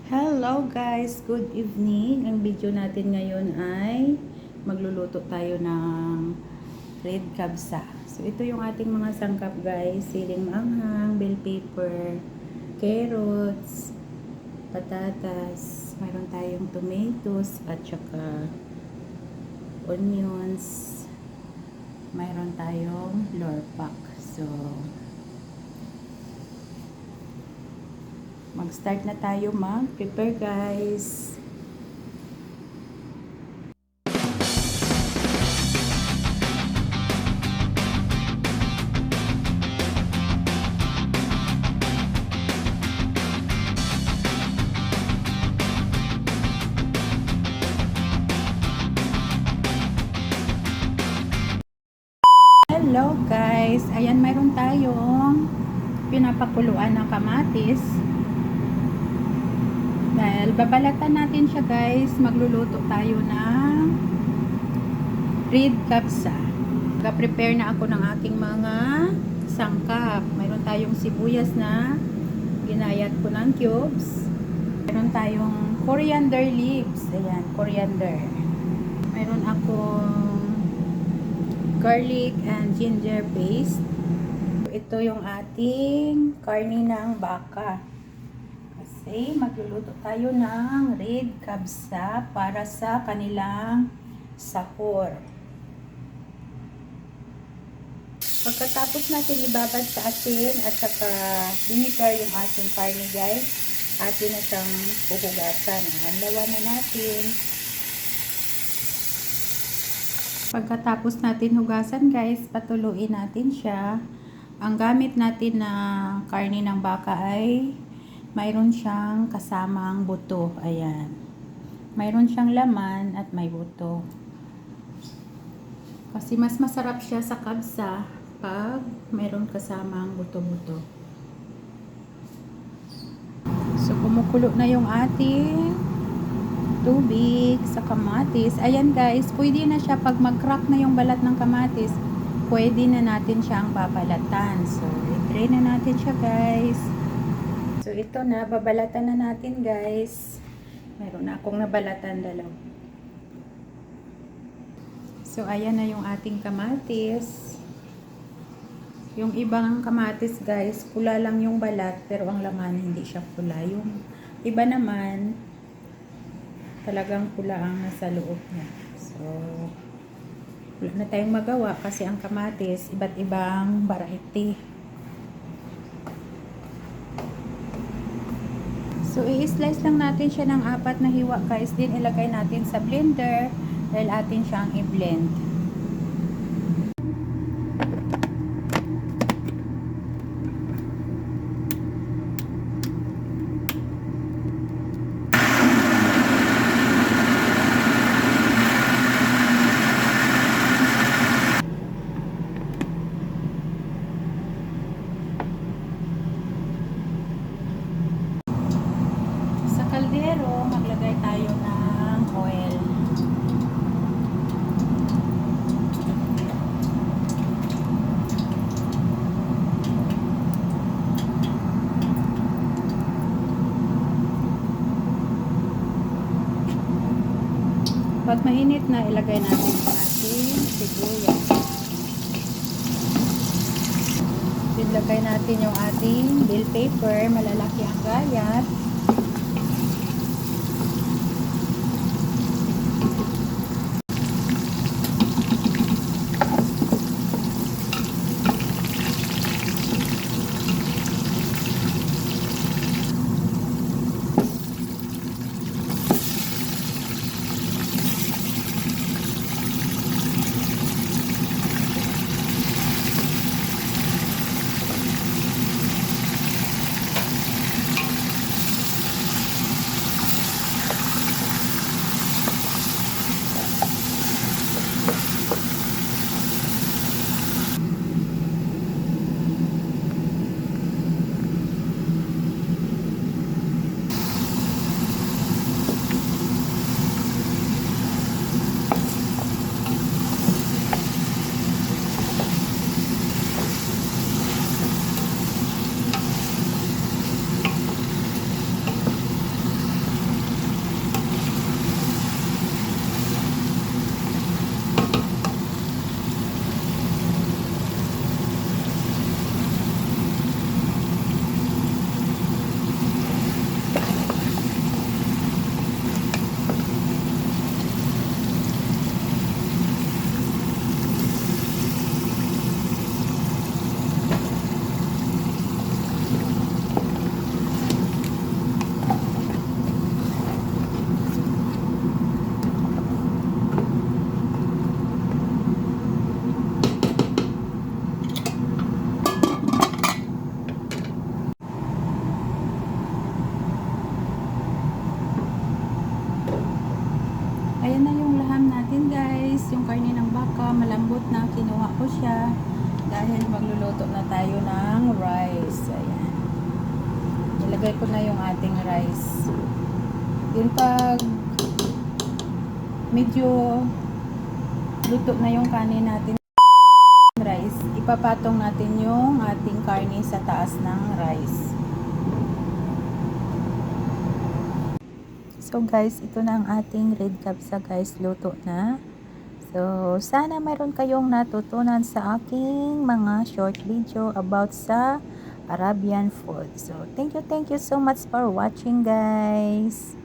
Hello guys, good evening. Ang video natin ngayon ay magluluto tayo ng red kabsa. So ito yung ating mga sangkap guys, siling maanghang, bell pepper, carrots, patatas, mayroon tayong tomatoes at saka onions, mayroon tayong lorpak. So mag-start na tayo mag-prepare guys. Hello guys, ayan mayroon tayong pinapakuluan ng kamatis. Dahil babalatan natin siya guys, magluluto tayo ng red kabsa. Prepare na ako ng aking mga sangkap. Mayroon tayong sibuyas na ginayat ko ng cubes. Mayroon tayong coriander leaves. Ayan, coriander. Mayroon akong garlic and ginger paste. Ito yung ating karne ng baka. Kasi magluluto tayo ng red kabsa para sa kanilang sahur. Pagkatapos natin ibabad sa asin at saka vinegar yung ating karne guys, atin na siyang huhugasan. Hanlawan na natin. Pagkatapos natin hugasan guys, patuluin natin siya. Ang gamit natin na karne ng baka ay mayroon siyang kasamang buto. Ayan. Mayroon siyang laman at may buto. Kasi mas masarap siya sa kabsa pag mayroon kasamang buto-buto. So, kumukulo na yung ating tubig sa kamatis. Ayan guys, pwede na siya pag mag-crack na yung balat ng kamatis. Pwede na natin siyang babalatan. So, i-drain na natin siya guys. So, ito na, babalatan na natin guys. Meron na akong nabalatan dalaw. So, ayan na yung ating kamatis. Yung ibang kamatis guys, pula lang yung balat, pero ang laman hindi siya pula. Yung iba naman, talagang pula ang nasa loob niya. So, wala na tayong magawa kasi ang kamatis, iba't ibang variety. So, i-slice lang natin siya ng 4 na hiwa guys. Din ilagay natin sa blender dahil atin siyang i-blend. Kaldero, maglagay tayo ng oil. Pag mainit na, ilagay natin sa ating sibuyas. Ilagay natin yung ating bell pepper, malalaki ang gayat. ayan na yung laham natin guys. Yung karne ng baka, malambot na. Kinuha ko siya. Dahil magluluto na tayo ng rice. Ayan. Nilagay ko na yung ating rice. Yung pag medyo luto na yung kanin natin rice, ipapatong natin yung ating karne sa taas ng rice. So guys, ito na ang ating red kapsa guys, luto na. So sana mayroon kayong natutunan sa aking mga short video about sa Arabian food. So thank you so much for watching guys.